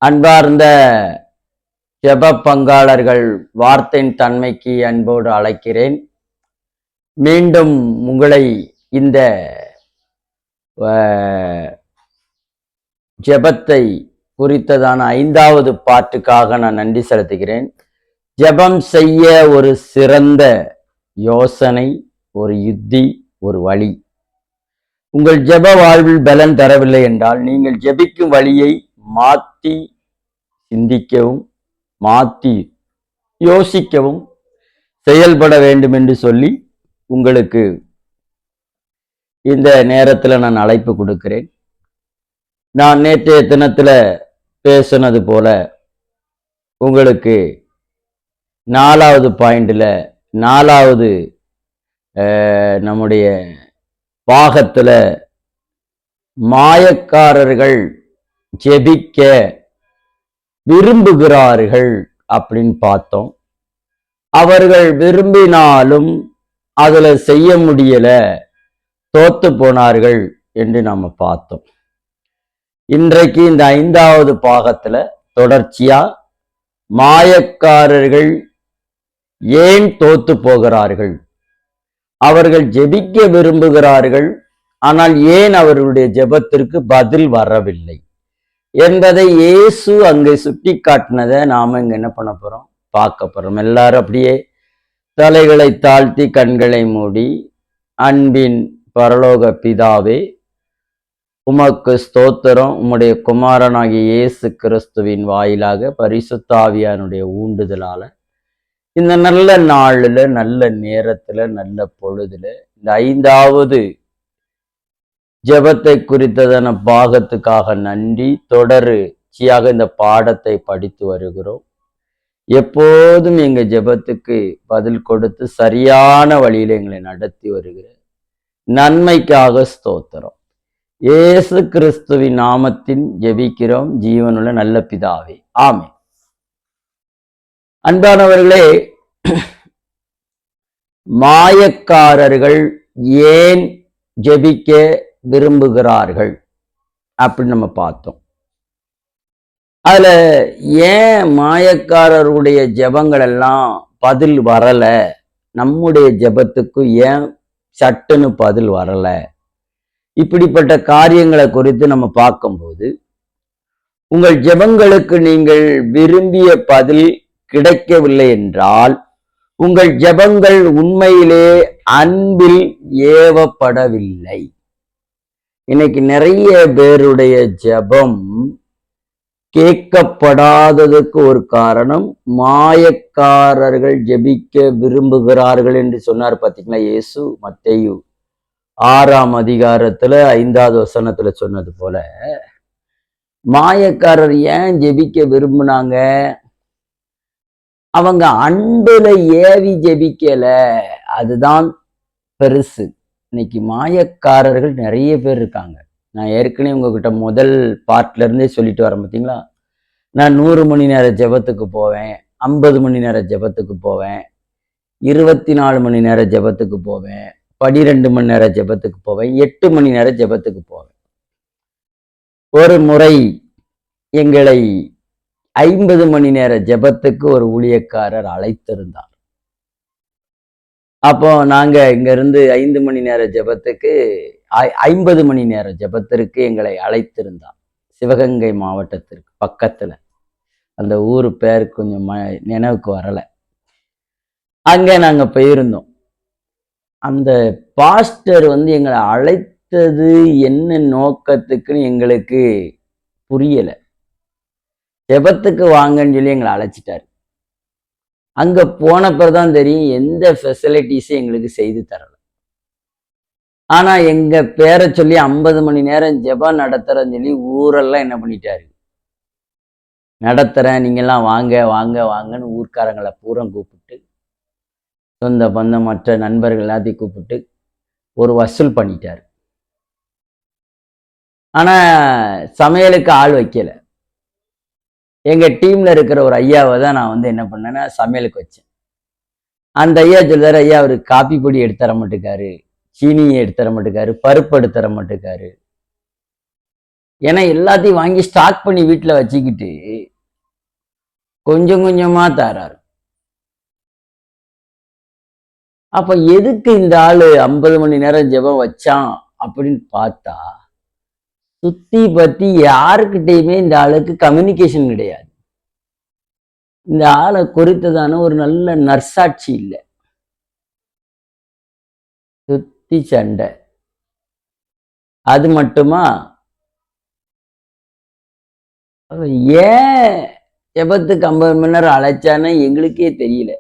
அன்பார்ந்த ஜெப பங்காளர்கள் வார்த்தையின் தன்மைக்கு அன்போடு அழைக்கிறேன். மீண்டும் உங்களை இந்த ஜெபத்தை குறித்ததான 5வது பாட்டுக்காக நான் நன்றி செலுத்துகிறேன். ஜெபம் செய்ய ஒரு சிறந்த யோசனை, ஒரு யுத்தி, ஒரு வழி. உங்கள் ஜெப வாழ்வில் பலன் தரவில்லை என்றால் நீங்கள் ஜெபிக்கும் வழியை மாற்றி சிந்திக்கவும், மாற்றி யோசிக்கவும், செயல்பட வேண்டும் என்று சொல்லி உங்களுக்கு இந்த நேரத்தில் நான் அழைப்பு கொடுக்கிறேன். நான் நேற்றைய தினத்துல பேசுனது போல உங்களுக்கு 4வது பாயிண்ட்ல 4வது நம்முடைய பாகத்துல மாயக்காரர்கள் ஜெபிக்க விரும்புகிறார்கள் அப்படின்னு பார்த்தோம். அவர்கள் விரும்பினாலும் அதுல செய்ய முடியல, தோத்து போனார்கள் என்று நாம பார்த்தோம். இன்றைக்கு இந்த 5வது பாகத்துல தொடர்ச்சியா மாயக்காரர்கள் ஏன் தோத்து போகிறார்கள், அவர்கள் ஜெபிக்க விரும்புகிறார்கள், ஆனால் ஏன் அவர்களுடைய ஜெபத்திற்கு பதில் வரவில்லை என்பதை இயேசு அங்கே சுட்டி காட்டினதை நாம இங்க என்ன பண்ண போறோம், பார்க்க போறோம். எல்லாரும் அப்படியே தலைகளை தாழ்த்தி கண்களை மூடி, அன்பின் பரலோக பிதாவே, உமக்கு ஸ்தோத்திரம். உம்முடைய குமாரனாகிய இயேசு கிறிஸ்துவின் வாயிலாக பரிசுத்த ஆவியானுடைய ஊண்டுதலால இந்த நல்ல நாளில், நல்ல நேரத்துல, நல்ல பொழுதுல இந்த 5வது ஜெபத்தை குறித்ததான பாகத்துக்காக நன்றி. தொடர்ச்சியாக இந்த பாடத்தை படித்து வருகிறோம். எப்போதும் எங்க ஜெபத்துக்கு பதில் கொடுத்து சரியான வழியில எங்களை நடத்தி வருகிற நன்மைக்காக ஸ்தோத்திரம். இயேசு கிறிஸ்துவின் நாமத்தின் ஜெபிக்கிறோம் ஜீவனுள்ள நல்ல பிதாவே, ஆமென். அன்பானவர்களே, மாயக்காரர்கள் ஏன் ஜெபிக்க விரும்புகிறார்கள் அப்படின்னு நம்ம பார்த்தோம். அதுல ஏன் மாயக்காரருடைய ஜெபங்கள் எல்லாம் பதில் வரல, நம்முடைய ஜெபத்துக்கு ஏன் சட்டுன்னு பதில் வரல, இப்படிப்பட்ட காரியங்களை குறித்து நம்ம பார்க்கும்போது, உங்கள் ஜெபங்களுக்கு நீங்கள் விரும்பிய பதில் கிடைக்கவில்லை என்றால் உங்கள் ஜெபங்கள் உண்மையிலே அன்பில் ஏவப்படவில்லை. இன்னைக்கு நிறைய பேருடைய ஜெபம் கேட்கப்படாததுக்கு ஒரு காரணம், மாயக்காரர்கள் ஜெபிக்க விரும்புகிறார்கள் என்று சொன்னார் பார்த்தீங்களா இயேசு. மத்தேயு 6ஆம் அதிகாரத்துல 5வது வசனத்துல சொன்னது போல, மாயக்காரர் ஏன் ஜெபிக்க விரும்புனாங்க, அவங்க அன்புல ஏவி ஜெபிக்கல, அதுதான் பெருசு. இன்னைக்கு மாயக்காரர்கள் நிறைய பேர் இருக்காங்க. நான் ஏற்கனவே உங்ககிட்ட முதல் பார்ட்ல இருந்தே சொல்லிட்டு வரேன் பார்த்தீங்களா, நான் 100 மணி நேர ஜெபத்துக்கு போவேன், 50 மணி நேர ஜெபத்துக்கு போவேன், 24 மணி நேர ஜெபத்துக்கு போவேன், 12 மணி நேர ஜெபத்துக்கு போவேன், 8 மணி நேர ஜெபத்துக்கு போவேன். ஒரு முறை எங்களை 50 மணி நேர ஜெபத்துக்கு ஒரு ஊழியக்காரர் அழைத்திருந்தார். அப்போ நாங்க இங்க இருந்து 5 மணி நேர ஜெபத்துக்கு 50 மணி நேர ஜெபத்திற்கு எங்களை அழைத்திருந்தார். சிவகங்கை மாவட்டத்திற்கு பக்கத்துல, அந்த ஊர் பேர் கொஞ்சம் நினைவுக்கு வரல. அங்க நாங்க போயிருந்தோம். அந்த பாஸ்டர் எங்களை அழைத்தது என்ன நோக்கத்துக்குன்னு எங்களுக்கு புரியல. ஜெபத்துக்கு வாங்கன்னு சொல்லி எங்களை அழைச்சிட்டாரு. அங்க போன பிறகுதான் தெரியும் எந்த ஃபெசிலிட்டிஸும் எங்களுக்கு செய்து தரல. ஆனா எங்க பேரை சொல்லி 50 மணி நேரம் ஜெபம் நடத்துறேன்னு சொல்லி ஊரெல்லாம் என்ன பண்ணிட்டாரு, நடத்துறேன், நீங்கெல்லாம் வாங்க வாங்க வாங்கன்னு ஊர்க்காரங்களை பூரா கூப்பிட்டு, சொந்த பந்தம் மற்ற நண்பர்கள் எல்லாத்தையும் கூப்பிட்டு ஒரு வசூல் பண்ணிட்டாரு. ஆனா சமையலுக்கு ஆள் வைக்கல. எங்க டீம்ல இருக்கிற ஒரு ஐயாவை தான் நான் என்ன பண்ணேன்னா சமையலுக்கு வச்சேன். அந்த ஐயா சொல்றாரு, ஐயா அவரு காப்பி பொடி எடுத்து தர மாட்டேக்காரு, சீனியை எடுத்து தர மாட்டேக்காரு, பருப்பு எடுத்து தர மாட்டேக்காரு, ஏன்னா எல்லாத்தையும் வாங்கி ஸ்டாக் பண்ணி வீட்டுல வச்சுக்கிட்டு கொஞ்சம் கொஞ்சமா தாராரு. அப்ப எதுக்கு இந்த ஆளு 50 மணி நேரம் ஜெபம் வச்சான் அப்படின்னு பார்த்தா, சுத்தி பத்தி யாருக்கிட்டையுமே இந்த ஆளுக்கு கம்யூனிகேஷன் கிடையாது. இந்த ஆளை குறித்ததான ஒரு நல்ல நற்சாட்சி இல்லை. சுத்தி சண்டை. அது மட்டுமா, ஏன் ஜெபத்துக்கு 50 மணி நேரம் அழைச்சான்னு எங்களுக்கே தெரியல.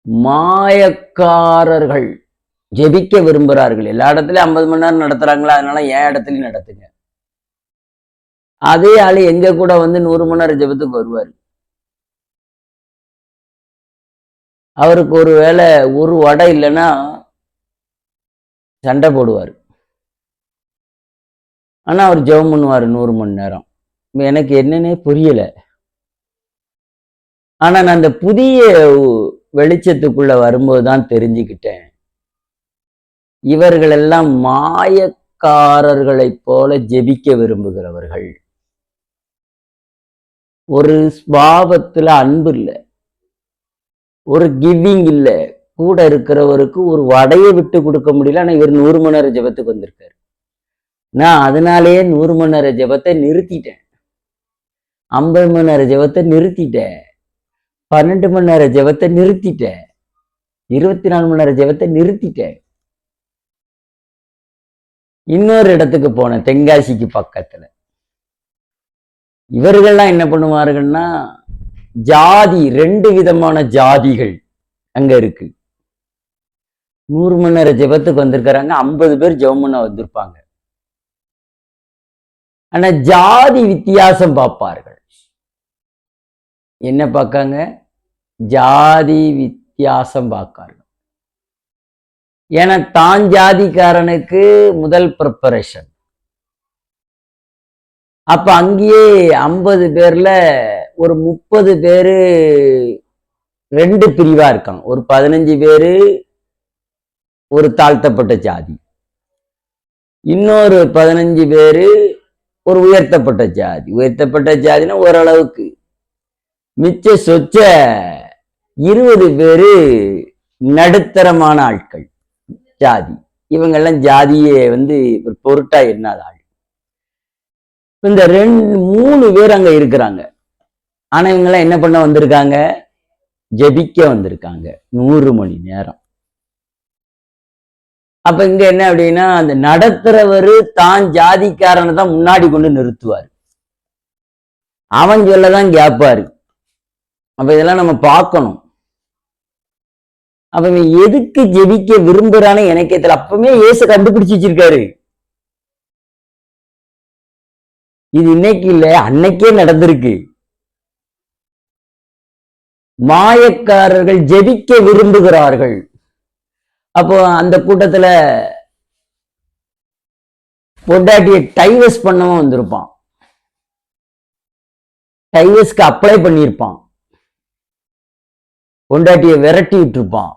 மாயக்காரர்கள் ஜெபிக்க விரும்புகிறார்கள். எல்லா இடத்துலயும் 50 மணி நேரம் நடத்துறாங்களா, அதனால என் இடத்துலயும் நடத்துங்க. அதே ஆளு எங்க கூட வந்து 100 மணி நேரம் ஜெபத்துக்கு வருவார். அவருக்கு ஒரு வேளை ஒரு வடை இல்லைன்னா சண்டை போடுவார். ஆனா அவர் ஜெபம் பண்ணுவார் 100 மணி நேரம். எனக்கு என்னன்னே புரியல. ஆனா நான் அந்த புதிய வெளிச்சத்துக்குள்ள வரும்போதுதான் தெரிஞ்சுக்கிட்டேன், இவர்கள் எல்லாம் மாயக்காரர்களைப் போல ஜெபிக்க விரும்புகிறவர்கள். ஒரு ஸ்வாபத்துல அன்பு இல்லை, ஒரு கிவிங் இல்லை. கூட இருக்கிறவருக்கு ஒரு வடையை விட்டு கொடுக்க முடியல. ஆனா இவர் 100 மணி நேரம் ஜெபத்துக்கு வந்திருக்காரு. நான் அதனாலேயே 100 மணி நேரம் ஜெபத்தை நிறுத்திட்டேன். 50 மணி நேரம் ஜெபத்தை நிறுத்திட்டேன். 12 மணி நேரம் ஜெபத்தை நிறுத்திட்டேன். 24 மணி நேரம் ஜெபத்தை நிறுத்திட்டேன். இன்னொரு இடத்துக்கு போனேன், தென்காசிக்கு பக்கத்துல. இவர்கள்லாம் என்ன பண்ணுவார்கள்னா, ஜாதி 2 விதமான ஜாதிகள் அங்க இருக்கு. 100 மணி நேரம் ஜெபத்துக்கு வந்திருக்கிறாங்க, 50 பேர் ஜெபம் பண்ண வந்திருப்பாங்க. ஆனா ஜாதி வித்தியாசம் பார்ப்பார்கள். என்ன பார்க்காங்க? ஜாதி வித்தியாசம் பார்க்கார்கள். ஏன்னா தான் ஜாதிக்காரனுக்கு முதல் ப்ரிப்பரேஷன். அப்ப அங்கேயே 50 பேர்ல ஒரு 30 பேரு 2 பிரிவா இருக்காங்க. ஒரு 15 பேரு ஒரு தாழ்த்தப்பட்ட ஜாதி, இன்னொரு 15 பேரு ஒரு உயர்த்தப்பட்ட ஜாதி. உயர்த்தப்பட்ட ஜாதினா ஓரளவுக்கு, மிச்ச சொச்ச 20 பேரு நடுத்தரமான ஆட்கள் ஜாதி. இவங்கெல்லாம் ஜாதியே ஒரு பொருட்டா எண்ணாத ஆள். இந்த 3 பேர் அங்க இருக்கிறாங்க. ஆனா இவங்கெல்லாம் என்ன பண்ண வந்திருக்காங்க? ஜெபிக்க வந்திருக்காங்க 100 மணி நேரம். அப்ப இங்க என்ன அப்படின்னா, அந்த நடத்துறவரு தான் ஜாதிக்காரனை தான் முன்னாடி கொண்டு நிறுத்துவார். அவன் சொல்லதான் கேட்பாரு. அப்ப இதெல்லாம் நம்ம பார்க்கணும். அப்ப இவன் எதுக்கு ஜெபிக்க விரும்புறான்னு எனக்கே தெரியல. அப்பவுமே இயேசு கண்டுபிடிச்சு வச்சிருக்காரு. இது இன்னைக்கு இல்ல, அன்னைக்கே நடந்திருக்கு. மாயக்காரர்கள் ஜெபிக்க விரும்புகிறார்கள். அப்போ அந்த கூட்டத்துல பொண்டாட்டியை டைவர்ஸ் பண்ணவும் வந்திருப்பான், டைவர்ஸ்க்கு அப்ளை பண்ணியிருப்பான், பொண்டாட்டியை விரட்டி விட்டுருப்பான்.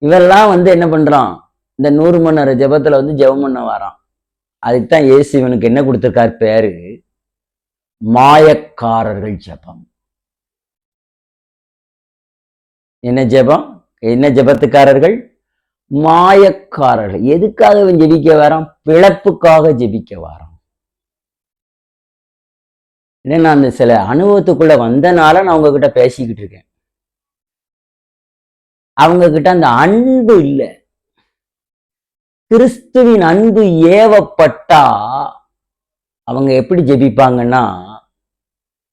இவெல்லாம் என்ன பண்றான்? இந்த 100 மணி நேரம் ஜெபத்துல ஜெபம் பண்ண வரான். அதுக்குதான் இயேசு இவனுக்கு என்ன கொடுத்திருக்காரு பேரு? மாயக்காரர்கள் ஜெபம். என்ன ஜெபம்? என்ன ஜெபத்துக்காரர்கள்? மாயக்காரர்கள். எதுக்காக இவன் ஜெபிக்க வரான்? பிழைப்புக்காக ஜெபிக்க வரான். நான் அந்த சில அனுபவத்துக்குள்ள வந்தனால நான் உங்ககிட்ட பேசிக்கிட்டு இருக்கேன். அவங்க கிட்ட அந்த அன்பு இல்லை. கிறிஸ்துவின் அன்பு ஏவப்பட்டா அவங்க எப்படி ஜெபிப்பாங்கன்னா,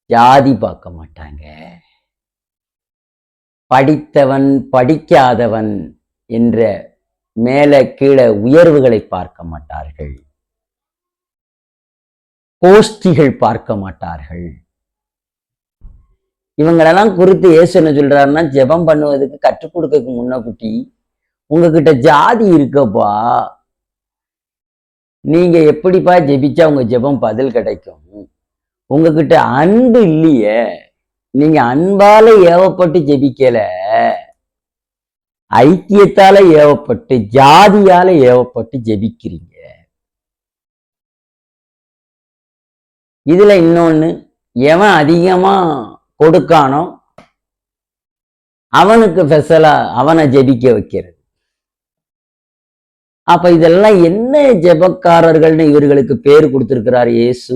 ஜாதி பார்க்க மாட்டாங்க, படித்தவன் படிக்காதவன் என்ற மேல கீழே உயர்வுகளை பார்க்க மாட்டார்கள், கோஷ்டிகள் பார்க்க மாட்டார்கள். இவங்களெல்லாம் குறித்து இயேசு என்ன சொல்றாருன்னா, ஜெபம் பண்ணுவதுக்கு கற்றுக் கொடுக்க முன்னகுட்டி உங்ககிட்ட ஜாதி இருக்கப்பா, நீங்க எப்படிப்பா ஜெபிச்சா உங்க ஜெபம் பதில் கிடைக்கும்? உங்ககிட்ட அன்பு இல்லையே, நீங்க அன்பால ஏவப்பட்டு ஜெபிக்கல, ஐக்கியத்தால ஏவப்பட்டு ஜாதியால ஏவப்பட்டு ஜெபிக்கிறீங்க. இதுல இன்னொன்னு, எவன் அதிகமா கொடுக்கானோ அவனுக்கு ஸ்பெஷலா அவனை ஜெபிக்க வைக்கிறது. அப்ப இதெல்லாம் என்ன ஜெபக்காரர்கள்னு இவர்களுக்கு பேர் கொடுத்திருக்கிறார் இயேசு?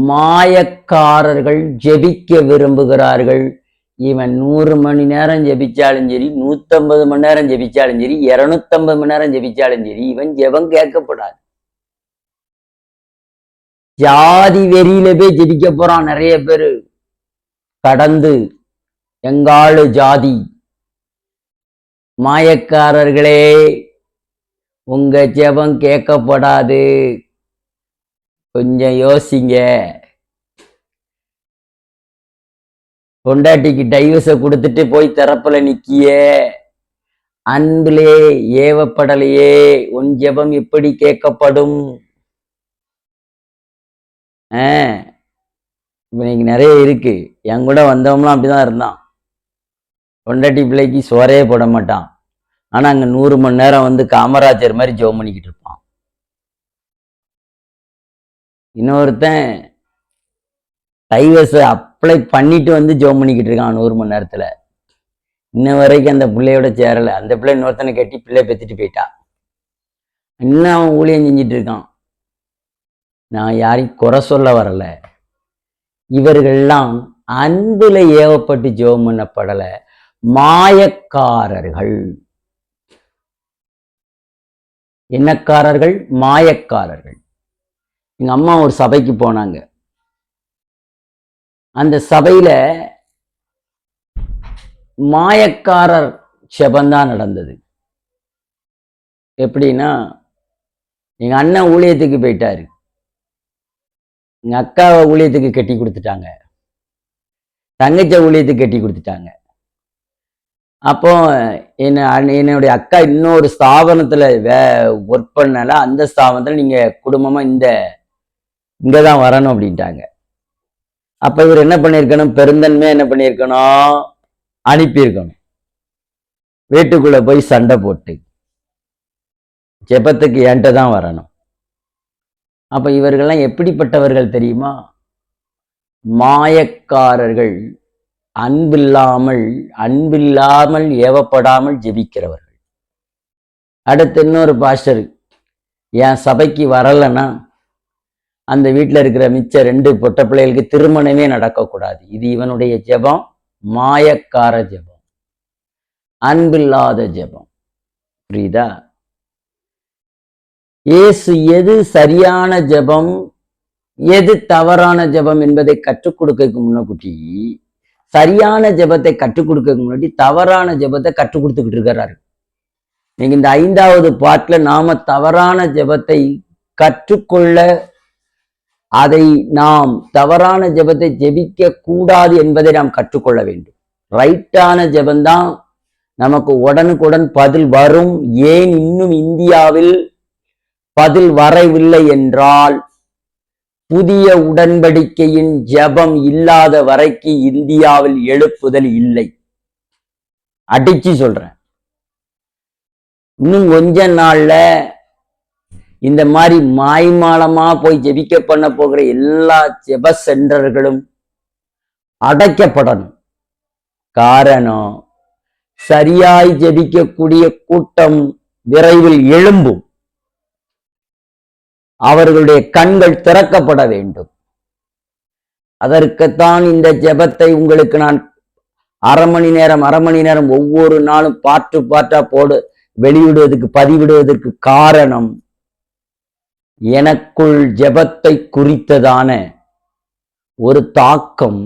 மாயக்காரர்கள், ஜெபிக்க விரும்புகிறார்கள். இவன் 100 மணி நேரம் ஜெபிச்சாலும் சரி, 150 மணி நேரம் ஜெபிச்சாலும் சரி, 250 மணி நேரம் ஜெபிச்சாலும் சரி, இவன் ஜெபம் கேட்கப்படாது. ஜாதி வெறியில போய் ஜெபிக்க போறான் நிறைய பேரு. கடந்து எங்காளு ஜாதி. மாயக்காரர்களே, உங்க ஜெபம் கேட்கப்படாது. கொஞ்சம் யோசிங்க. பொண்டாட்டிக்கு டைவர்ஸ கொடுத்துட்டு போய் தரப்புல நிக்கிய, அன்பிலே ஏவப்படலையே, உன் ஜெபம் எப்படி கேட்கப்படும்? இன்னைக்கு நிறைய இருக்கு. என் கூட வந்தவங்களாம் அப்படிதான் இருந்தான். பொண்டாட்டி பிள்ளைக்கு சோறே போட மாட்டான். ஆனா அங்க 100 மணி நேரம் வந்து காமராஜர் மாதிரி ஜெபம் பண்ணிக்கிட்டு இருப்பான். இன்னொருத்தன் டைவர்ஸ் அப்ளை பண்ணிட்டு வந்து ஜெபம் பண்ணிக்கிட்டு இருக்கான் 100 மணி நேரத்துல. இன்ன வரைக்கும் அந்த பிள்ளையோட சேரல. அந்த பிள்ளை இன்னொருத்தனை கட்டி பிள்ளை பெத்துட்டு போயிட்டா. இன்னும் அவன் ஊழியம் செஞ்சிட்டு இருக்கான். நான் யாரையும் குறை சொல்ல வரல. இவர்கள்லாம் அன்புல ஏவப்பட்டு ஜெபம் பண்ணப்படல, மாயக்காரர்கள். என்னக்காரர்கள்? மாயக்காரர்கள். எங்க அம்மா ஒரு சபைக்கு போனாங்க. அந்த சபையில மாயக்காரர் ஜெபந்தான் நடந்தது. எப்படின்னா, எங்க அண்ணன் ஊழியத்துக்கு போயிட்டாரு, எங்க அக்காவை ஊழியத்துக்கு கட்டி கொடுத்துட்டாங்க, தங்கச்ச ஊழியத்துக்கு கட்டி கொடுத்துட்டாங்க. அப்போ என்னுடைய அக்கா இன்னொரு ஸ்தாபனத்துல ஒர்க் பண்ணல, அந்த ஸ்தாபனத்துல நீங்க குடும்பமா இங்கதான் வரணும் அப்படின்ட்டாங்க. அப்ப இவர் என்ன பண்ணிருக்கணும்? பெருந்தன்மையா என்ன பண்ணிருக்கணும்? அனுப்பியிருக்கணும். வீட்டுக்குள்ள போய் சண்டை போட்டு ஜெபத்துக்கு என்கிட்ட தான் வரணும். அப்ப இவர்கள்லாம் எப்படிப்பட்டவர்கள் தெரியுமா? மாயக்காரர்கள், அன்பில்லாமல் ஏவப்படாமல் ஜெபிக்கிறவர்கள். அடுத்து இன்னொரு பாஸ்டர் என் சபைக்கு வரலன்னா அந்த வீட்டில் இருக்கிற மிச்ச 2 பொட்ட பிள்ளைகளுக்கு திருமணமே நடக்கக்கூடாது. இது இவனுடைய ஜெபம், மாயக்கார ஜெபம், அன்பில்லாத ஜெபம். புரியுதா? இயேசு எது சரியான ஜெபம், எது தவறான ஜெபம் என்பதை கற்றுக் கொடுக்க முன்னாடி, சரியான ஜெபத்தை கற்றுக் கொடுக்க முன்னாடி தவறான ஜெபத்தை கற்றுக் கொடுத்துக்கிட்டு இருக்கிறாரு. நீங்க இந்த 5வது பாட்டுல நாம தவறான ஜெபத்தை கற்றுக்கொள்ள, அதை நாம் தவறான ஜெபத்தை ஜெபிக்க கூடாது என்பதை நாம் கற்றுக்கொள்ள வேண்டும். ரைட்டான ஜெபந்தான் நமக்கு உடனுக்குடன் பதில் வரும். ஏன் இன்னும் இந்தியாவில் பதில் வரவில்லை என்றால், புதிய உடன்படிக்கையின் ஜெபம் இல்லாத வரைக்கு இந்தியாவில் எழுப்புதல் இல்லை. அடிச்சு சொல்றேன். இன்னும் கொஞ்ச நாள்ல இந்த மாதிரி மாய்மாலமா போய் ஜெபிக்க பண்ண போகிற எல்லா ஜெப சென்டர்களும் அடைக்கப்படணும். காரணம், சரியாய் ஜெபிக்கக்கூடிய கூட்டம் விரைவில் எழும்பும். அவர்களுடைய கண்கள் திறக்கப்பட வேண்டும். அதற்குத்தான் இந்த ஜெபத்தை உங்களுக்கு நான் அரை மணி நேரம் ஒவ்வொரு நாளும் பாட்டா வெளியிடுவதற்கு, பதிவிடுவதற்கு காரணம், எனக்குள் ஜெபத்தை குறித்ததான ஒரு தாக்கம்,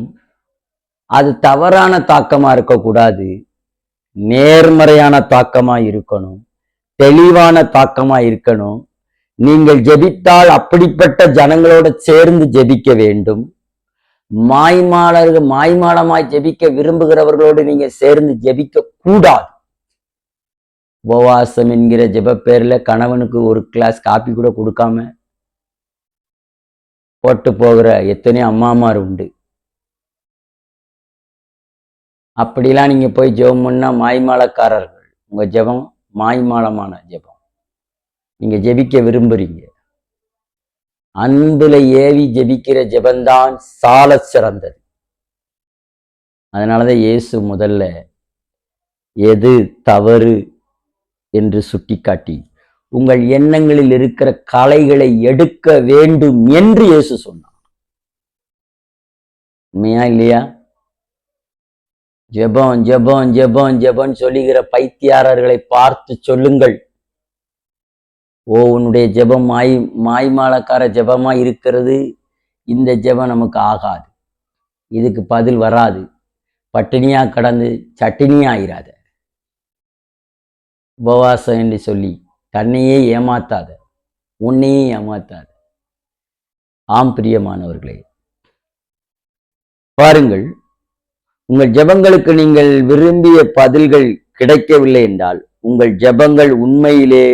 அது தவறான தாக்கமா இருக்கக்கூடாது, நேர்மறையான தாக்கமா இருக்கணும், தெளிவான தாக்கமா இருக்கணும். நீங்கள் ஜெபித்தால் அப்படிப்பட்ட ஜனங்களோட சேர்ந்து ஜெபிக்க வேண்டும். மாய்மாலமாய் ஜெபிக்க விரும்புகிறவர்களோடு நீங்க சேர்ந்து ஜெபிக்க கூடாது. உபவாசம் என்கிற ஜெப பேர்ல கணவனுக்கு ஒரு கிளாஸ் காப்பி கூட கொடுக்காம போட்டு போகிற எத்தனையோ அம்மாமார் உண்டு. அப்படிலாம் நீங்க போய் ஜெபம் பண்ணா மாய்மாலக்காரர்கள். உங்க ஜெபம் மாய்மாலமான ஜெபம். நீங்க ஜெபிக்க விரும்புறீங்க, அன்புல ஏவி ஜெபிக்கிற ஜெபந்தான் சால சிறந்தது. அதனாலதான் இயேசு முதல்ல எது தவறு என்று சுட்டிக்காட்டி உங்கள் எண்ணங்களில் இருக்கிற கலைகளை எடுக்க வேண்டும் என்று இயேசு சொன்னார். உண்மையா இல்லையா? ஜெபம் ஜெபம் ஜெபம் ஜெபம் சொல்லுகிற பைத்தியாரர்களை பார்த்து சொல்லுங்கள், ஓ உன்னுடைய ஜெபம் மாய்மாலக்கார ஜெபமா இருக்கிறது, இந்த ஜெபம் நமக்கு ஆகாது, இதுக்கு பதில் வராது, பட்டினியா கடந்து சட்டினியா ஆயிராத, உபவாசம் என்று சொல்லி தன்னையே ஏமாத்தாத, உன்னையே ஏமாத்தாத. ஆம் பிரியமானவர்களே, பாருங்கள், உங்கள் ஜெபங்களுக்கு நீங்கள் விரும்பிய பதில்கள் கிடைக்கவில்லை என்றால் உங்கள் ஜெபங்கள் உண்மையிலே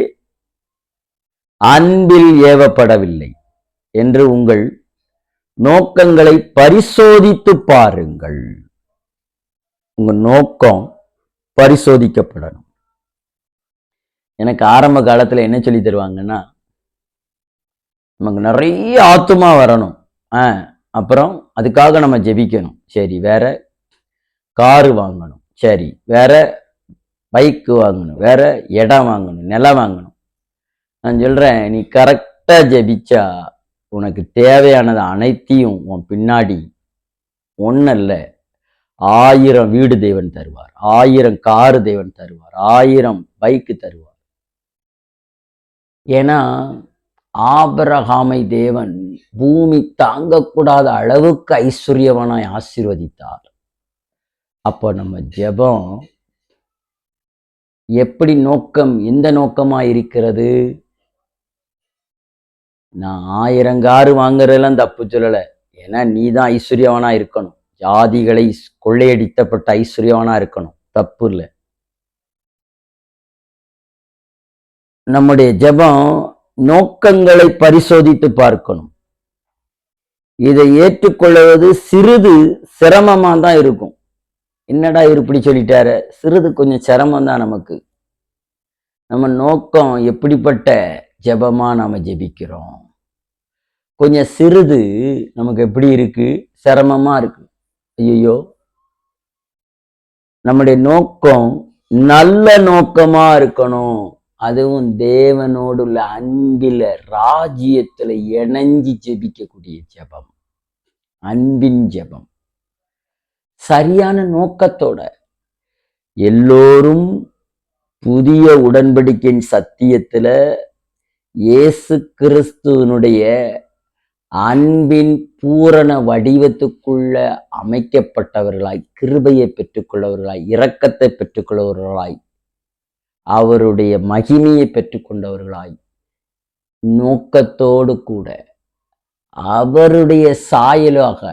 அன்பில் ஏவப்படவில்லை என்று உங்கள் நோக்கங்களை பரிசோதித்து பாருங்கள். உங்க நோக்கம் பரிசோதிக்கப்படணும். எனக்கு ஆரம்ப காலத்துல என்ன சொல்லி தருவாங்கன்னா, நமக்கு நிறைய ஆத்துமா வரணும், அப்புறம் அதுக்காக நம்ம ஜெபிக்கணும், சரி, வேற காரு வாங்கணும், சரி, வேற பைக்கு வாங்கணும், வேற இடம் வாங்கணும், நிலம் வாங்கணும். நான் சொல்றேன், நீ கரெக்டா ஜெபிச்சா உனக்கு தேவையானது அனைத்தையும் உன் பின்னாடி ஒன்னல்ல 1000 வீடு தேவன் தருவார், 1000 காரு தேவன் தருவார், 1000 பைக்கு தருவார். ஏன்னா ஆபிரகாமை தேவன் பூமி தாங்கக்கூடாத அளவுக்கு ஐஸ்வர்யவனாய் ஆசீர்வதித்தார். அப்போ நம்ம ஜெபம் எப்படி நோக்கம், எந்த நோக்கமா இருக்கிறது? நான் 1000 காரு வாங்குறதெல்லாம் தப்பு சொல்லல, ஏன்னா நீ தான் ஐஸ்வர்யவனா இருக்கணும், ஜாதிகளை கொள்ளையடித்தப்பட்ட ஐஸ்வர்யவனா இருக்கணும், தப்பு இல்லை. நம்முடைய ஜெபம் நோக்கங்களை பரிசோதித்து பார்க்கணும். இதை ஏற்றுக்கொள்வது சிறிது சிரமமா தான் இருக்கும். என்னடா இப்படி சொல்லிட்டாரு, சிறிது கொஞ்சம் சிரமம் தான் நமக்கு. நம்ம நோக்கம் எப்படிப்பட்ட ஜெபமா நாம ஜெபிக்கிறோம், கொஞ்சம் சிறிது நமக்கு எப்படி இருக்கு, சிரமமா இருக்கு. ஐயோ, நம்முடைய நோக்கம் நல்ல நோக்கமா இருக்கணும், அதுவும் தேவனோடு உள்ள அன்பில ராஜ்யத்துல இணைஞ்சி ஜெபிக்கக்கூடிய ஜெபம், அன்பின் ஜெபம், சரியான நோக்கத்தோட. எல்லோரும் புதிய உடன்படிக்கையின் சத்தியத்துல இயேசு கிறிஸ்துவனுடைய அன்பின் பூரண வடிவத்துக்குள்ள அமைக்கப்பட்டவர்களாய், கிருபையை பெற்றுக்கொள்ளவர்களாய், இரக்கத்தை பெற்றுக்கொள்ளவர்களாய், அவருடைய மகிமையை பெற்றுக்கொண்டவர்களாய், நோக்கத்தோடு கூட அவருடைய சாயலாக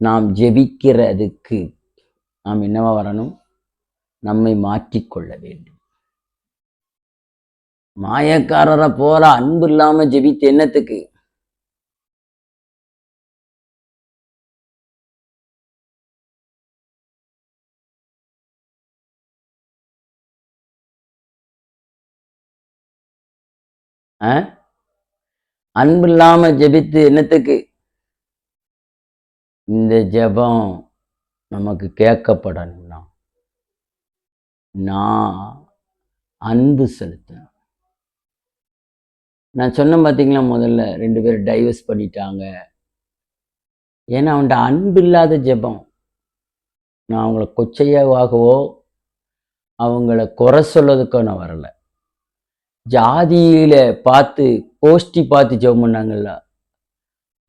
நாம் ஜெபிக்கிறதுக்கு நாம் என்னவா வரணும்? நம்மை மாற்றிக்கொள்ள வேண்டும். மாயக்காரரை போல அன்பு இல்லாம ஜெபித்து என்னத்துக்கு? அன்பு இல்லாம ஜெபித்து என்னத்துக்கு? இந்த ஜெபம் நமக்கு கேட்கப்படணும்னா நான் அன்பு செலுத்தணும். நான் சொன்னேன் பார்த்தீங்களா, முதல்ல 2 பேர் டைவர்ஸ் பண்ணிட்டாங்க, ஏன்னா அவன்கிட்ட அன்பு இல்லாத ஜெபம். நான் அவங்கள கொச்சையாகவோ அவங்கள குறை சொல்லதுக்கோ நான் வரல. ஜாதியில பார்த்து கோஷ்டி பார்த்து ஜெபம் பண்ணாங்கல்ல,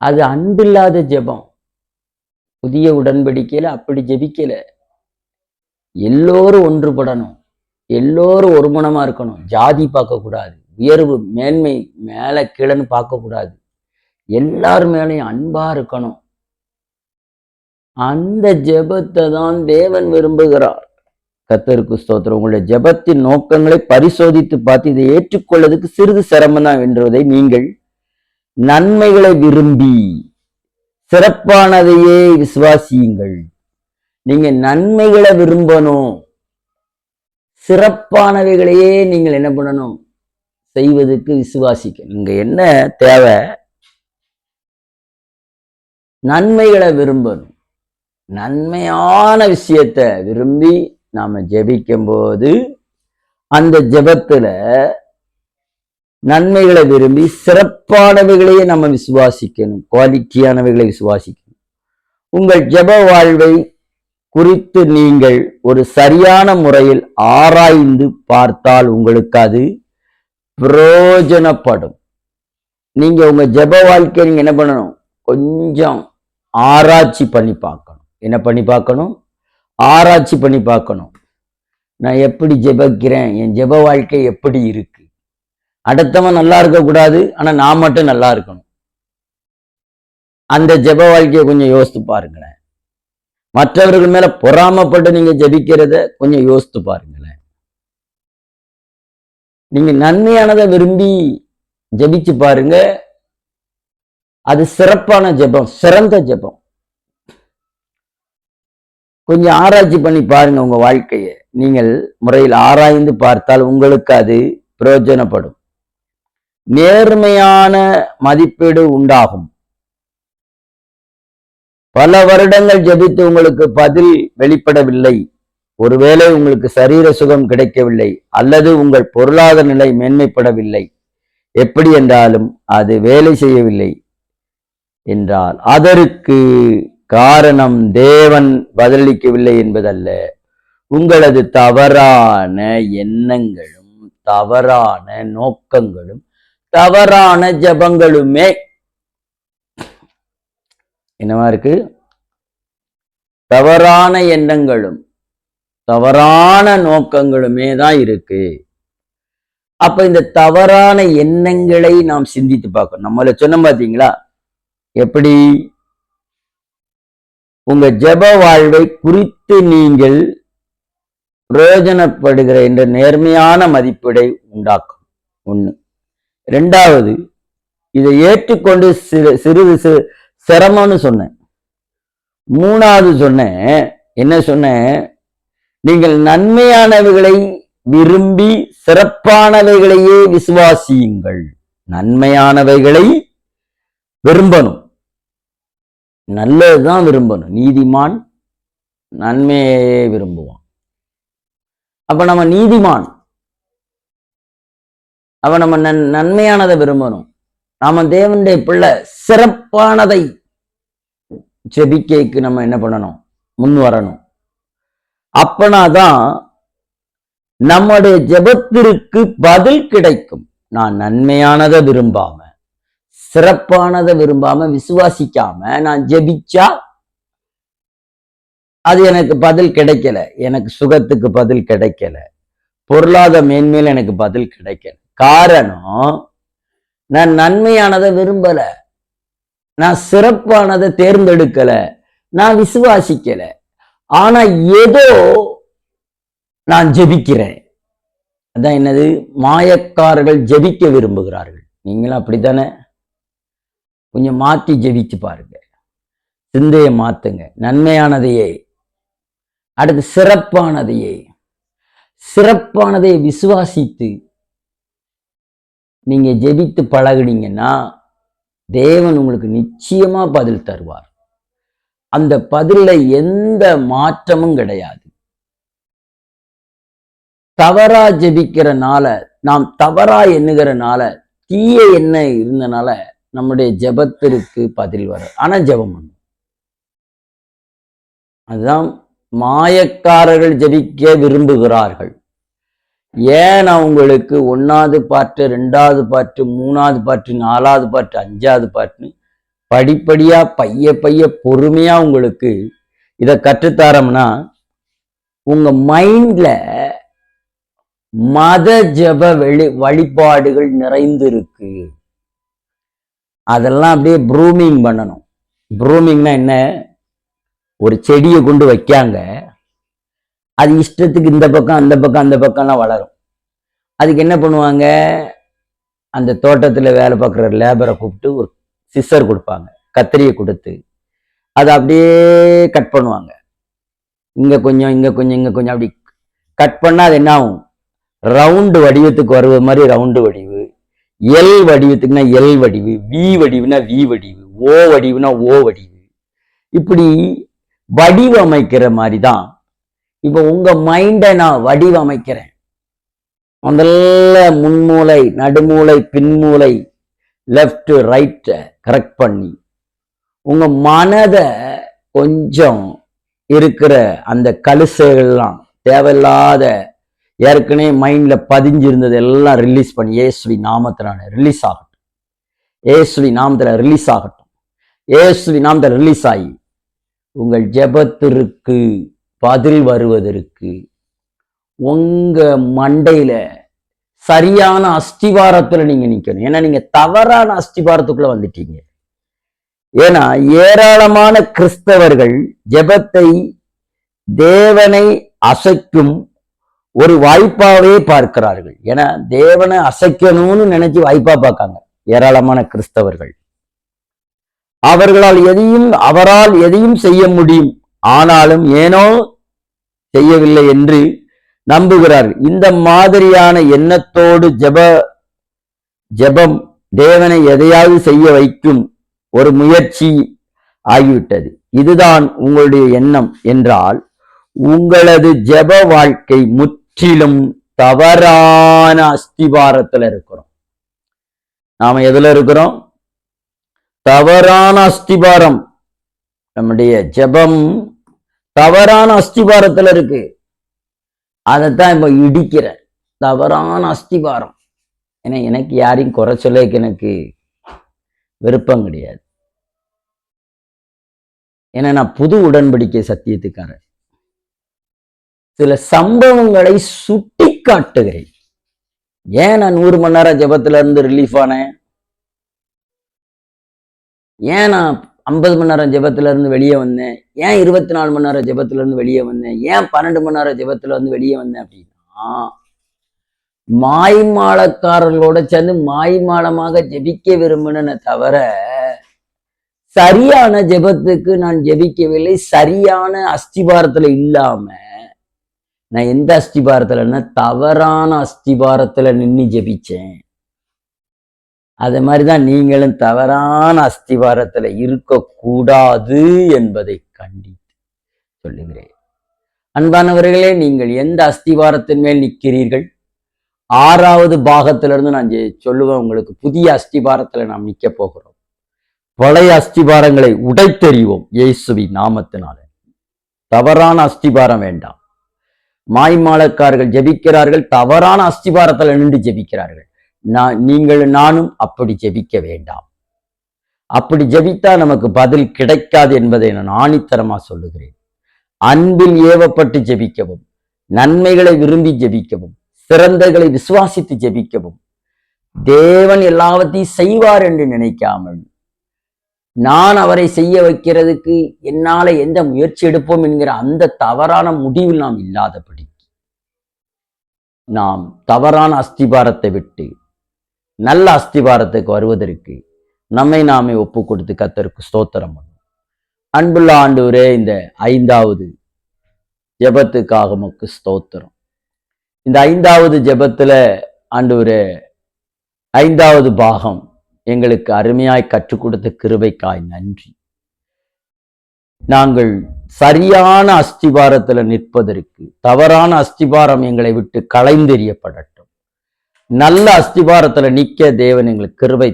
அது அன்பில்லாத ஜெபம். புதிய உடன்படிக்கையில அப்படி ஜெபிக்கல. எல்லோரும் ஒன்றுபடணும், எல்லோரும் ஒருமனமா இருக்கணும், ஜாதி பார்க்கக்கூடாது, உயர்வு மேன்மை மேல கீழன்னு பார்க்கக்கூடாது, எல்லார் மேலையும் அன்பா இருக்கணும். அந்த ஜெபத்தை தான் தேவன் விரும்புகிறார். கர்த்தருக்கு ஸ்தோத்திரம். உங்களுடைய ஜெபத்தின் நோக்கங்களை பரிசோதித்து பார்த்து இதை ஏற்றுக்கொள்வதற்கு சிறிது சிரமம் தான் என்பதை நீங்கள் நன்மைகளை விரும்பி சிறப்பானதையே விசுவாசியுங்கள். நீங்க நன்மைகளை விரும்பணும், சிறப்பானவைகளையே நீங்கள் என்ன பண்ணணும்? செய்வதற்கு விசுவாசிக்கணும். இங்க என்ன தேவை? நன்மைகளை விரும்பணும். நன்மையான விஷயத்த விரும்பி நாம ஜெபிக்கும் போது அந்த ஜெபத்துல நன்மைகளை விரும்பி சிறப்பானவைகளையே நம்ம விசுவாசிக்கணும். குவாலிட்டியானவைகளை விசுவாசிக்கணும். உங்கள் ஜெப வாழ்வை குறித்து நீங்கள் ஒரு சரியான முறையில் ஆராய்ந்து பார்த்தால் உங்களுக்கு அது பிரயோஜனப்படும். நீங்க உங்க ஜெப வாழ்க்கையை நீங்க என்ன பண்ணணும்? கொஞ்சம் ஆராய்ச்சி பண்ணி பார்க்கணும். என்ன பண்ணி பார்க்கணும்? ஆராய்ச்சி பண்ணி பார்க்கணும். நான் எப்படி ஜெபிக்கிறேன், என் ஜெப வாழ்க்கை எப்படி இருக்கு? அடுத்தவன் நல்லா இருக்கக்கூடாது, ஆனா நான் மட்டும் நல்லா இருக்கணும். அந்த ஜெப வாழ்க்கையை கொஞ்சம் யோசித்து பாருங்களேன். மற்றவர்கள் மேல பொறாமப்பட்டு நீங்க ஜெபிக்கிறத கொஞ்சம் யோசித்து பாருங்களேன். நீங்க நன்மையானதை விரும்பி ஜெபிச்சு பாருங்க. அது சிறப்பான ஜெபம், சிறந்த ஜெபம். கொஞ்சம் ஆராய்ச்சி பண்ணி பாருங்க உங்க வாழ்க்கையை. நீங்கள் முறையில் ஆராய்ந்து பார்த்தால் உங்களுக்கு அது பிரயோஜனப்படும். நேர்மையான மதிப்பீடு உண்டாகும். பல வருடங்கள் ஜெபித்து உங்களுக்கு பதில் வெளிப்படவில்லை, ஒருவேளை உங்களுக்கு சரீர சுகம் கிடைக்கவில்லை, அல்லது உங்கள் பொருளாதார நிலை மேன்மைப்படவில்லை, எப்படி என்றாலும் அது வேலை செய்யவில்லை என்றால் அதற்கு காரணம் தேவன் பதிலளிக்கவில்லை என்பதல்ல, உங்களது தவறான எண்ணங்களும் தவறான நோக்கங்களும் தவறான ஜபங்களுமே. என்னவா இருக்கு? தவறான எண்ணங்களும் தவறான நோக்கங்களுமே தான் இருக்கு. அப்ப இந்த தவறான எண்ணங்களை நாம் சிந்தித்து பார்க்கணும். நம்மள சொன்ன பாத்தீங்களா எப்படி? உங்க ஜெப வாழ்வை குறித்து நீங்கள் பிரயோஜனப்படுகிற என்ற நேர்மையான மதிப்பீடை உண்டாக்கும். ஒண்ணு. இரண்டாவது, இதை ஏற்றுக்கொண்டு சிறிது சிரமம்னு சொன்னேன். மூணாவது சொன்னேன், என்ன சொன்னேன்? நீங்கள் நன்மையானவைகளை விரும்பி சிறப்பானவைகளையே விசுவாசியுங்கள். நன்மையானவைகளை விரும்பணும், நல்லதுதான் விரும்பணும். நீதிமான் நன்மையே விரும்புவான். அப்ப நம்ம நீதிமான், அப்ப நம்ம நன்மையானதை விரும்பணும். நாம தேவனுடைய பிள்ளை, சிறப்பானதை ஜெபிக்கைக்கு நம்ம என்ன பண்ணணும்? முன் வரணும். அப்பனாதான் நம்முடைய ஜெபத்திற்கு பதில் கிடைக்கும். நான் நன்மையானதை விரும்பாம சிறப்பானதை விரும்பாம விசுவாசிக்காம நான் ஜெபிச்சா அது எனக்கு பதில் கிடைக்கல. எனக்கு சுகத்துக்கு பதில் கிடைக்கல, பொருளாதார மேன்மையில எனக்கு பதில் கிடைக்கல. காரணம், நான் நன்மையானதை விரும்பல, நான் சிறப்பானதை தேர்ந்தெடுக்கல, நான் விசுவாசிக்கல. ஆனா ஏதோ நான் ஜெபிக்கிறேன். அதான் என்னது? மாயக்காரர்கள் ஜெபிக்க விரும்புகிறார்கள். நீங்களும் அப்படித்தானே? கொஞ்சம் மாற்றி ஜெபிச்சு பாருங்க. சிந்தையை மாத்துங்க. நன்மையானதையே, அடுத்து சிறப்பானதையை விசுவாசித்து நீங்க ஜெபித்து பழகுனீங்கன்னா தேவன் உங்களுக்கு நிச்சயமா பதில் தருவார். அந்த பதில எந்த மாற்றமும் கிடையாது. தவறா ஜெபிக்கிறனால, நாம் தவறா எண்ணுகிறனால, தீய எண்ணம் இருந்தனால நம்முடைய ஜெபத்திற்கு பதில் வரும். ஆனா ஜெபம் பண்ணும். அதுதான் மாயக்காரர்கள் ஜெபிக்க விரும்புகிறார்கள். ஏன் அவங்களுக்கு 1வது பாட்டு, 2வது பாட்டு, 3வது பாட்டு, 4வது பாட்டு, 5வது பாட்டுன்னு படிப்படியா பைய பொறுமையா உங்களுக்கு இதை கற்றுத்தாரோம்னா, உங்க மைண்ட்ல மத ஜப வழிபாடுகள் நிறைந்து இருக்கு. அதெல்லாம் அப்படியே ப்ரூமிங் பண்ணணும். ப்ரூமிங்னா என்ன? ஒரு செடியை கொண்டு வைக்காங்க, அது இஷ்டத்துக்கு இந்த பக்கம் அந்த பக்கம் அந்த பக்கம்லாம் வளரும். அதுக்கு என்ன பண்ணுவாங்க? அந்த தோட்டத்தில் வேலை பார்க்குற லேபரை கூப்பிட்டு ஒரு சிசர் கொடுப்பாங்க, கத்திரியை கொடுத்து அதை அப்படியே கட் பண்ணுவாங்க. இங்க கொஞ்சம் இங்க கொஞ்சம் இங்க கொஞ்சம் அப்படி கட் பண்ணா அது என்ன ஆகும்? ரவுண்டு வடிவத்துக்கு வருவது மாதிரி round Vadivu, L வடிவத்துக்குன்னா L Vadivu, we வடிவுனா we வடிவு, ஓ வடிவுனா ஓ வடிவு. இப்படி வடிவமைக்கிற மாதிரி தான் இப்போ உங்க மைண்டை நான் வடிவமைக்கிறேன். முதல்ல முன்மூளை, நடுமூளை, பின்மூளை, லெஃப்ட் ரைட் கரெக்ட் பண்ணி உங்க மனதை கொஞ்சம் இருக்கிற அந்த கலுசைகள்லாம் தேவையில்லாத ஏற்கனவே மைண்ட்ல பதிஞ்சிருந்தது எல்லாம் ரிலீஸ் பண்ணி இயேசுவி நாமத்தினால ரிலீஸ் ஆகட்டும். இயேசுவி நாமத்துல ரிலீஸ் ஆகட்டும். இயேசுவி நாமத்துல ரிலீஸ் ஆகி உங்கள் ஜெபத்திற்கு பதில் வருவதற்கு உங்க மண்டையில சரியான அஸ்திவாரத்துல நீங்க நிக்கணும். ஏன்னா நீங்க தவறான அஸ்திவாரத்துக்குள்ள வந்துட்டீங்க. ஏன்னா ஏராளமான கிறிஸ்தவர்கள் ஜெபத்தை தேவனை அசைக்கும் ஒரு வாய்ப்பாவே பார்க்கிறார்கள். ஏன்னா தேவனை அசைக்கணும்னு நினைச்சு வாய்ப்பா பார்க்காங்க ஏராளமான கிறிஸ்தவர்கள். அவரால் எதையும் செய்ய முடியும், ஆனாலும் ஏனோ செய்யவில்லை என்று நம்புகிறார்கள். இந்த மாதிரியான எண்ணத்தோடு ஜெபம் தேவனை எதையாவது செய்ய வைக்கும் ஒரு முயற்சி ஆகிவிட்டது. இதுதான் உங்களுடைய எண்ணம் என்றால் உங்களது ஜெப வாழ்க்கை முற்றிலும் தவறான அஸ்திவாரத்துல இருக்கிறோம். நாம எதுல இருக்கிறோம்? தவறான அஸ்திவாரம். நம்முடைய ஜெபம் தவறான அஸ்திவாரத்துல இருக்கு. அதைத்தான் இப்ப இடிக்கிறேன். தவறான அஸ்திவாரம். ஏன்னா எனக்கு யாரையும் குறை சொல்ல எனக்கு விருப்பம் கிடையாது. ஏன்னா நான் புது உடன்படிக்கை சத்தியத்துக்காரன். சில சம்பவங்களை சுட்டி காட்டுகிறேன். ஏன் நான் 100 மணி நேரம் ஜெபத்துல இருந்து ரிலீஃப் ஆனேன்? ஏன் நான் 50 மணி நேரம் ஜெபத்துல இருந்து வெளியே வந்தேன்? ஏன் 24 மணி நேரம் ஜெபத்துல இருந்து வெளியே வந்தேன்? ஏன் 12 மணி நேரம் ஜெபத்துல இருந்து வெளியே வந்தேன் அப்படின்னா, மாய்மாலக்காரர்களோட சேர்ந்து மாய்மாலமாக ஜெபிக்க விரும்பினே தவிர சரியான ஜெபத்துக்கு நான் ஜெபிக்கவில்லை. சரியான அஸ்திபாரத்துல இல்லாம நான் எந்த அஸ்திபாரத்துலன்னா தவறான அஸ்திபாரத்துல நின்று ஜெபிச்சேன். அது மாதிரிதான் நீங்களும் தவறான அஸ்திவாரத்துல இருக்கக்கூடாது என்பதை கண்டித்து சொல்லுகிறேன். அன்பானவர்களே, நீங்கள் எந்த அஸ்திவாரத்தின் மேல் நிற்கிறீர்கள்? 6வது பாகத்திலிருந்து நான் சொல்லுவேன் உங்களுக்கு. புதிய அஸ்திவாரத்துல நாம் நிற்க போகிறோம். பழைய அஸ்திவாரங்களை உடைத்தெறிவோம் இயேசுவின் நாமத்தினால. தவறான அஸ்திவாரம் வேண்டாம். மாய்மாலக்காரர்கள் ஜெபிக்கிறார்கள், தவறான அஸ்திவாரத்துல நின்று ஜெபிக்கிறார்கள். நானும் அப்படி ஜெபிக்க வேண்டாம். அப்படி ஜெபித்தா நமக்கு பதில் கிடைக்காது என்பதை நான் ஆணித்தரமா சொல்லுகிறேன். அன்பில் ஏவப்பட்டு ஜெபிக்கவும், நன்மைகளை விரும்பி ஜெபிக்கவும், சிறந்தகளை விசுவாசித்து ஜெபிக்கவும், தேவன் எல்லாவற்றையும் செய்வார் என்று நினைக்காமல் நான் அவரை செய்ய வைக்கிறதுக்கு என்னால எந்த முயற்சி எடுப்போம் என்கிற அந்த தவறான முடிவில் நாம் இல்லாதபடி நாம் தவறான அஸ்திபாரத்தை விட்டு நல்ல அஸ்திபாரத்துக்கு வருவதற்கு நம்மை நாமே ஒப்பு கொடுத்து கர்த்தருக்கு ஸ்தோத்திரம் பண்ணும். அன்புள்ள ஆண்டவரே, இந்த 5வது ஜெபத்துக்காக உமக்கு ஸ்தோத்திரம். இந்த 5வது ஜெபத்துல ஆண்டவரே 5வது பாகம் எங்களுக்கு அருமையாய் கற்றுக் கொடுத்த கிருபைக்காய் நன்றி. நாங்கள் சரியான அஸ்திபாரத்துல நிற்பதற்கு தவறான அஸ்திபாரம் எங்களை விட்டு களைந்தெறியப்படட்டும். நல்ல அஸ்திபாரத்துல நிற்க தேவன் எங்களுக்கு கிருபை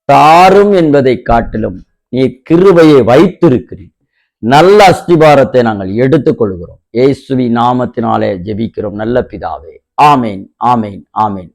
தாரும் என்பதை காட்டிலும் நீ கிருபையை வைத்திருக்கிறீர். நல்ல அஸ்திபாரத்தை நாங்கள் எடுத்துக்கொள்கிறோம். இயேசுவின் நாமத்தினாலே ஜெபிக்கிறோம் நல்ல பிதாவே. ஆமேன், ஆமேன், ஆமேன்.